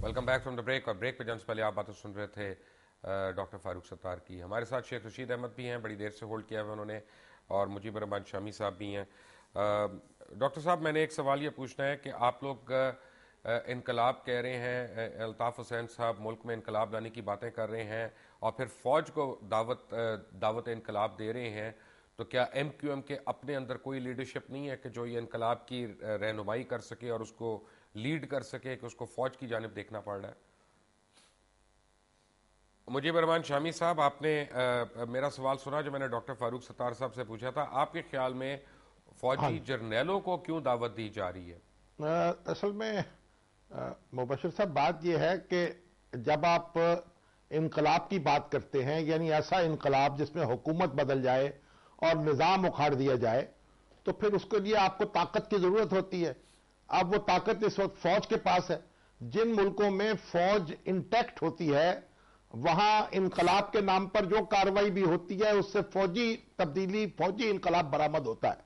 Welcome back from the break. اور break پہ جانے سے پہلے آپ باتیں سن رہے تھے ڈاکٹر فاروق ستار کی. ہمارے ساتھ شیخ رشید احمد بھی ہیں, بڑی دیر سے ہولڈ کیا ہوا انہوں نے, اور مجیب الرحمان شامی صاحب بھی ہیں. ڈاکٹر صاحب, میں نے ایک سوال یہ پوچھنا ہے کہ آپ لوگ انقلاب کہہ رہے ہیں, الطاف حسین صاحب ملک میں انقلاب لانے کی باتیں کر رہے ہیں اور پھر فوج کو دعوت انقلاب دے رہے ہیں, تو کیا ایم کیو ایم کے اپنے اندر کوئی لیڈرشپ نہیں ہے کہ جو یہ انقلاب کی رہنمائی کر سکے اور اس کو لیڈ کر سکے, کہ اس کو فوج کی جانب دیکھنا پڑ رہا ہے؟ مجیب الرحمان شامی صاحب, آپ نے میرا سوال سنا جو میں نے ڈاکٹر فاروق ستار صاحب سے پوچھا تھا. آپ کے خیال میں فوجی جرنیلوں کو کیوں دعوت دی جا رہی ہے؟ اصل میں مبشر صاحب بات یہ ہے کہ جب آپ انقلاب کی بات کرتے ہیں, یعنی ایسا انقلاب جس میں حکومت بدل جائے اور نظام اکھاڑ دیا جائے, تو پھر اس کے لیے آپ کو طاقت کی ضرورت ہوتی ہے. اب وہ طاقت اس وقت فوج کے پاس ہے. جن ملکوں میں فوج انٹیکٹ ہوتی ہے وہاں انقلاب کے نام پر جو کارروائی بھی ہوتی ہے اس سے فوجی تبدیلی, فوجی انقلاب برآمد ہوتا ہے.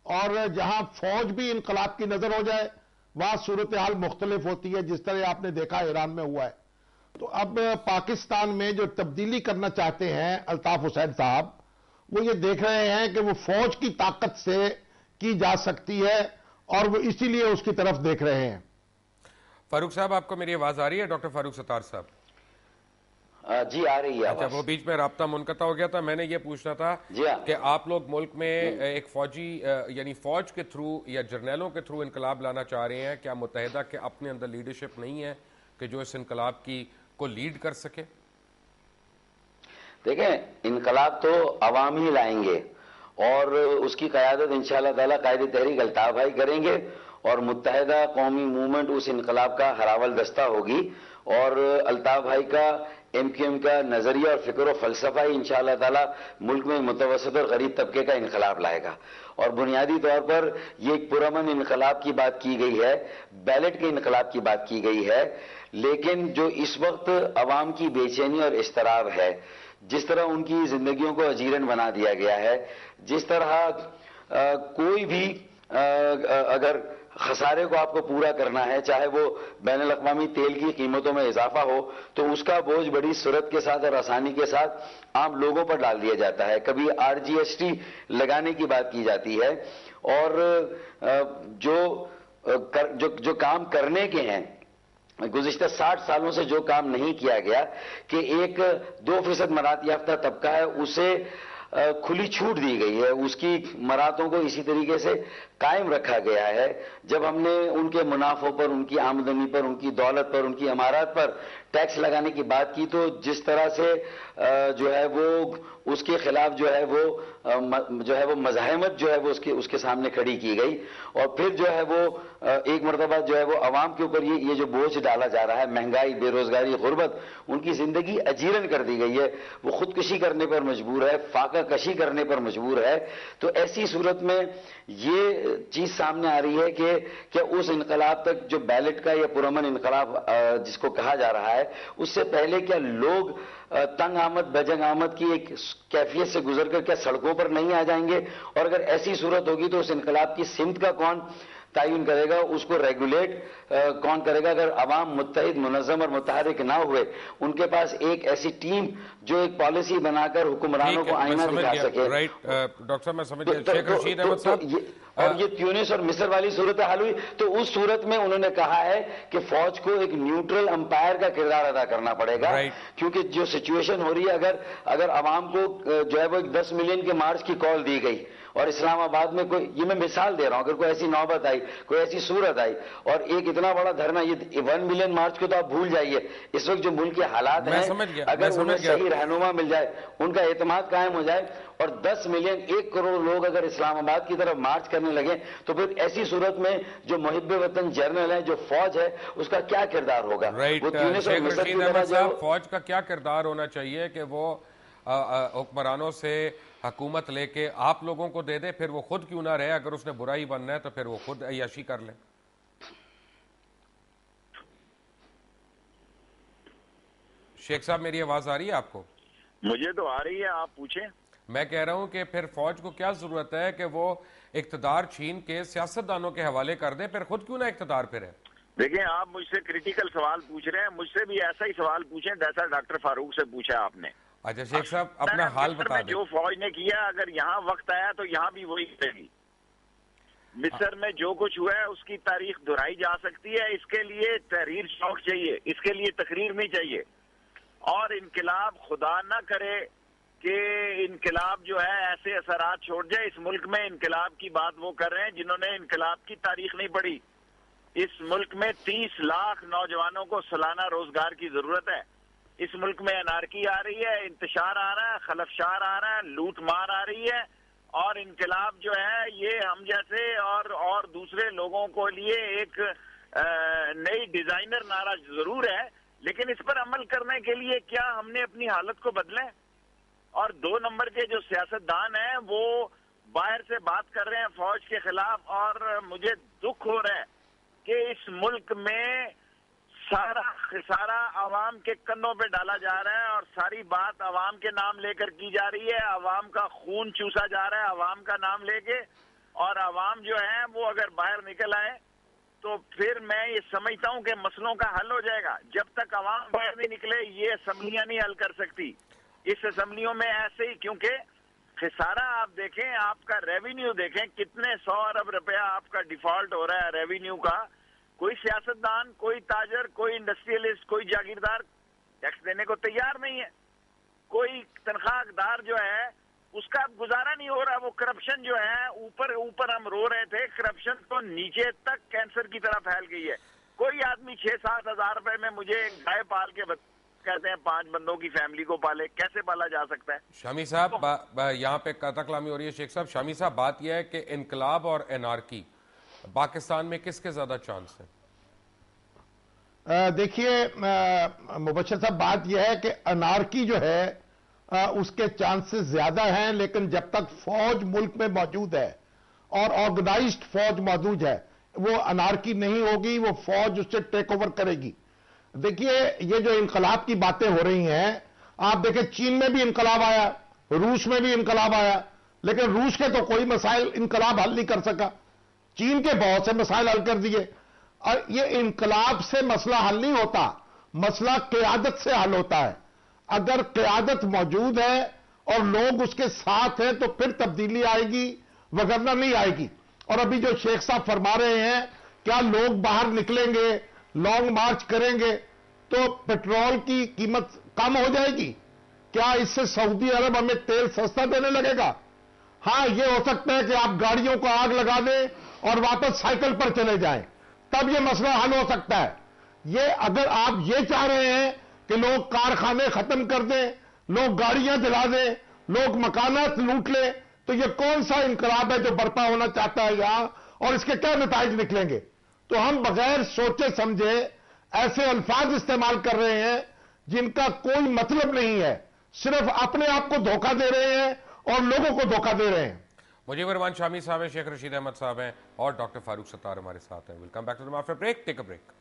اور جہاں فوج بھی انقلاب کی نظر ہو جائے وہاں صورتحال مختلف ہوتی ہے, جس طرح آپ نے دیکھا ایران میں ہوا ہے. تو اب پاکستان میں جو تبدیلی کرنا چاہتے ہیں الطاف حسین صاحب, وہ یہ دیکھ رہے ہیں کہ وہ فوج کی طاقت سے کی جا سکتی ہے اور وہ اسی لیے اس کی طرف دیکھ رہے ہیں. فاروق صاحب, آپ کو میری آواز آ رہی ہے؟ ڈاکٹر فاروق ستار صاحب جی آ رہی ہے. اچھا, وہ بیچ میں رابطہ منقطع ہو گیا تھا. میں نے یہ پوچھنا تھا کہ آپ لوگ ملک میں ایک فوجی یعنی فوج کے تھرو یا جرنیلوں کے تھرو انقلاب لانا چاہ رہے ہیں, کیا متحدہ کے اپنے اندر لیڈرشپ نہیں ہے کہ جو اس انقلاب کی کو لیڈ کر سکے؟ دیکھیں, انقلاب تو عوام ہی لائیں گے اور اس کی قیادت انشاءاللہ تعالی قائد تحریک الطاف بھائی کریں گے, اور متحدہ قومی موومنٹ اس انقلاب کا ہراول دستہ ہوگی, اور الطاف بھائی کا ایم کیو ایم کا نظریہ اور فکر و فلسفہ ہی انشاءاللہ تعالی ملک میں متوسط اور غریب طبقے کا انقلاب لائے گا. اور بنیادی طور پر یہ ایک پرامن انقلاب کی بات کی گئی ہے, بیلٹ کے انقلاب کی بات کی گئی ہے. لیکن جو اس وقت عوام کی بے چینی اور اضطراب ہے, جس طرح ان کی زندگیوں کو اجیرن بنا دیا گیا ہے, جس طرح کوئی بھی اگر خسارے کو آپ کو پورا کرنا ہے, چاہے وہ بین الاقوامی تیل کی قیمتوں میں اضافہ ہو, تو اس کا بوجھ بڑی سرعت کے ساتھ اور آسانی کے ساتھ عام لوگوں پر ڈال دیا جاتا ہے. کبھی آر جی ایس ٹی لگانے کی بات کی جاتی ہے, اور جو کام کرنے کے ہیں گزشتہ 60 سالوں سے جو کام نہیں کیا گیا کہ ایک 2% مراعات یافتہ طبقہ ہے اسے کھلی چھوٹ دی گئی ہے, اس کی مراعاتوں کو اسی طریقے سے قائم رکھا گیا ہے. جب ہم نے ان کے منافعوں پر, ان کی آمدنی پر, ان کی دولت پر, ان کی عمارات پر ٹیکس لگانے کی بات کی, تو جس طرح سے جو ہے وہ اس کے خلاف جو ہے وہ مزاحمت جو ہے وہ اس کے سامنے کھڑی کی گئی, اور پھر جو ہے وہ ایک مرتبہ جو ہے وہ عوام کے اوپر یہ جو بوجھ ڈالا جا رہا ہے, مہنگائی, بے روزگاری, غربت, ان کی زندگی اجیرن کر دی گئی ہے. وہ خودکشی کرنے پر مجبور ہے, فاقہ کشی کرنے پر مجبور ہے. تو ایسی صورت میں یہ چیز سامنے آ رہی ہے کہ کیا اس انقلاب تک جو بیلٹ کا یا پرامن انقلاب جس کو کہا جا رہا ہے, اس سے پہلے کیا لوگ تنگ آمد بجنگ آمد کی ایک کیفیت سے گزر کر کیا سڑکوں پر نہیں آ جائیں گے؟ اور اگر ایسی صورت ہوگی تو اس انقلاب کی سمت کا کون تعین کرے گا, اس کو ریگولیٹ کون کرے گا؟ اگر عوام متحد, منظم اور متحرک نہ ہوئے, ان کے پاس ایک ایسی ٹیم جو ایک پالیسی بنا کر حکمرانوں کو آئینہ دکھا سکے. ڈاکٹر صاحب میں سمجھ گیا. شیخ رشید احمد صاحب, اور یہ تیونس اور مصر والی صورتحال ہوئی, تو اس صورت میں انہوں نے کہا ہے کہ فوج کو ایک نیوٹرل امپائر کا کردار ادا کرنا پڑے گا, کیونکہ جو سچویشن ہو رہی ہے, اگر عوام کو جو ہے وہ 10 ملین کے مارچ کی کال دی گئی اور اسلام آباد میں کوئی, یہ میں مثال دے رہا ہوں, اگر کوئی ایسی نوبت آئی, کوئی ایسی صورت آئی اور ایک اتنا بڑا دھرنا, یہ 1 ملین مارچ کو تو آپ بھول جائیے, اس وقت جو ملک کے حالات ہیں, اگر انہیں صحیح رہنما مل جائے, ان کا اعتماد قائم ہو جائے, اور 10 ملین 1 کروڑ لوگ اگر اسلام آباد کی طرف مارچ کرنے لگے, تو پھر ایسی صورت میں جو محب وطن جرنل ہے, جو فوج ہے, اس کا کیا کردار ہوگا؟ شیخ رشید احمد صاحب, فوج کا کیا کردار ہونا چاہیے کہ وہ حکمرانوں سے حکومت لے کے آپ لوگوں کو دے دے, پھر وہ خود کیوں نہ رہے؟ اگر اس نے برائی بننا ہے تو پھر وہ خود عیاشی کر لے. شیخ صاحب میری آواز آ رہی ہے آپ کو؟ مجھے تو آ رہی ہے, آپ پوچھیں. میں کہہ رہا ہوں کہ پھر فوج کو کیا ضرورت ہے کہ وہ اقتدار چھین کے سیاستدانوں کے حوالے کر دے, پھر خود کیوں نہ اقتدار پہ رہے؟ دیکھیں آپ مجھ سے کریٹیکل سوال پوچھ رہے ہیں, مجھ سے بھی ایسا ہی سوال پوچھیں جیسا ڈاکٹر فاروق سے پوچھا آپ نے. اچھا شیخ صاحب اپنا حال مصر بتا میں دیں. جو فوج نے کیا, اگر یہاں وقت آیا تو یہاں بھی وہی کرے گی. مصر میں جو کچھ ہوا ہے اس کی تاریخ دہرائی جا سکتی ہے. اس کے لیے تحریر شوق چاہیے, اس کے لیے تقریر نہیں چاہیے. اور انقلاب خدا نہ کرے کہ انقلاب جو ہے ایسے اثرات چھوڑ جائے. اس ملک میں انقلاب کی بات وہ کر رہے ہیں جنہوں نے انقلاب کی تاریخ نہیں پڑھی. اس ملک میں 30 لاکھ نوجوانوں کو سالانہ روزگار کی ضرورت ہے. اس ملک میں انارکی آ رہی ہے, انتشار آ رہا ہے, خلفشار آ رہا ہے, لوٹ مار آ رہی ہے. اور انقلاب جو ہے یہ ہم جیسے اور دوسرے لوگوں کو لیے ایک نئی ڈیزائنر نعرہ ضرور ہے, لیکن اس پر عمل کرنے کے لیے کیا ہم نے اپنی حالت کو بدلیں؟ اور 2 نمبر کے جو سیاستدان ہیں وہ باہر سے بات کر رہے ہیں فوج کے خلاف, اور مجھے دکھ ہو رہا ہے کہ اس ملک میں سارا خسارہ عوام کے کندھوں پہ ڈالا جا رہا ہے, اور ساری بات عوام کے نام لے کر کی جا رہی ہے. عوام کا خون چوسا جا رہا ہے عوام کا نام لے کے, اور عوام جو ہے وہ اگر باہر نکل آئے تو پھر میں یہ سمجھتا ہوں کہ مسئلوں کا حل ہو جائے گا. جب تک عوام باہر نہیں نکلے یہ اسمبلیاں نہیں حل کر سکتی. اس اسمبلیوں میں ایسے ہی, کیونکہ خسارہ آپ دیکھیں, آپ کا ریونیو دیکھیں, کتنے 100 ارب روپیہ آپ کا ڈیفالٹ ہو رہا ہے ریونیو کا. کوئی سیاستدان, کوئی تاجر, کوئی انڈسٹریلسٹ, کوئی جاگیردار ٹیکس دینے کو تیار نہیں ہے. کوئی تنخواہ دار جو ہے اس کا گزارا نہیں ہو رہا. وہ کرپشن جو ہے اوپر ہم رو رہے تھے, کرپشن تو نیچے تک کینسر کی طرح پھیل گئی ہے. کوئی آدمی 6-7 ہزار روپے میں مجھے گائے پال کے کہتے ہیں 5 بندوں کی فیملی کو پالے, کیسے پالا جا سکتا ہے؟ شامی صاحب یہاں پہ قطع کلامی ہو رہی ہے. شیخ صاحب, شامی صاحب بات یہ ہے کہ انقلاب اور انارکی پاکستان میں کس کے زیادہ چانس ہیں؟ دیکھیے مبشر صاحب, بات یہ ہے کہ انارکی جو ہے اس کے چانسز زیادہ ہیں, لیکن جب تک فوج ملک میں موجود ہے اور آرگنائزڈ فوج موجود ہے وہ انارکی نہیں ہوگی, وہ فوج اس سے ٹیک اوور کرے گی. دیکھیے یہ جو انقلاب کی باتیں ہو رہی ہیں, آپ دیکھیں چین میں بھی انقلاب آیا, روس میں بھی انقلاب آیا, لیکن روس کے تو کوئی مسائل انقلاب حل نہیں کر سکا. چین کے بہت سے مسائل حل کر دیے. اور یہ انقلاب سے مسئلہ حل نہیں ہوتا, مسئلہ قیادت سے حل ہوتا ہے. اگر قیادت موجود ہے اور لوگ اس کے ساتھ ہیں تو پھر تبدیلی آئے گی, وگرنہ نہیں آئے گی. اور ابھی جو شیخ صاحب فرما رہے ہیں کیا لوگ باہر نکلیں گے, لانگ مارچ کریں گے تو پٹرول کی قیمت کم ہو جائے گی؟ کیا اس سے سعودی عرب ہمیں تیل سستا دینے لگے گا؟ ہاں یہ ہو سکتا ہے کہ آپ گاڑیوں کو آگ لگا دیں اور واپس سائیکل پر چلے جائیں, تب یہ مسئلہ حل ہو سکتا ہے. یہ اگر آپ یہ چاہ رہے ہیں کہ لوگ کارخانے ختم کر دیں, لوگ گاڑیاں جلا دیں, لوگ مکانات لوٹ لیں, تو یہ کون سا انقلاب ہے جو برپا ہونا چاہتا ہے یہاں, اور اس کے کیا نتائج نکلیں گے؟ تو ہم بغیر سوچے سمجھے ایسے الفاظ استعمال کر رہے ہیں جن کا کوئی مطلب نہیں ہے, صرف اپنے آپ کو دھوکہ دے رہے ہیں اور لوگوں کو دھوکہ دے رہے ہیں. مجیب الرحمان شامی صاحب ہیں, شیخ رشید احمد صاحب ہیں, اور ڈاکٹر فاروق ستار ہمارے ساتھ ہیں. Welcome back to the after break. Take a break.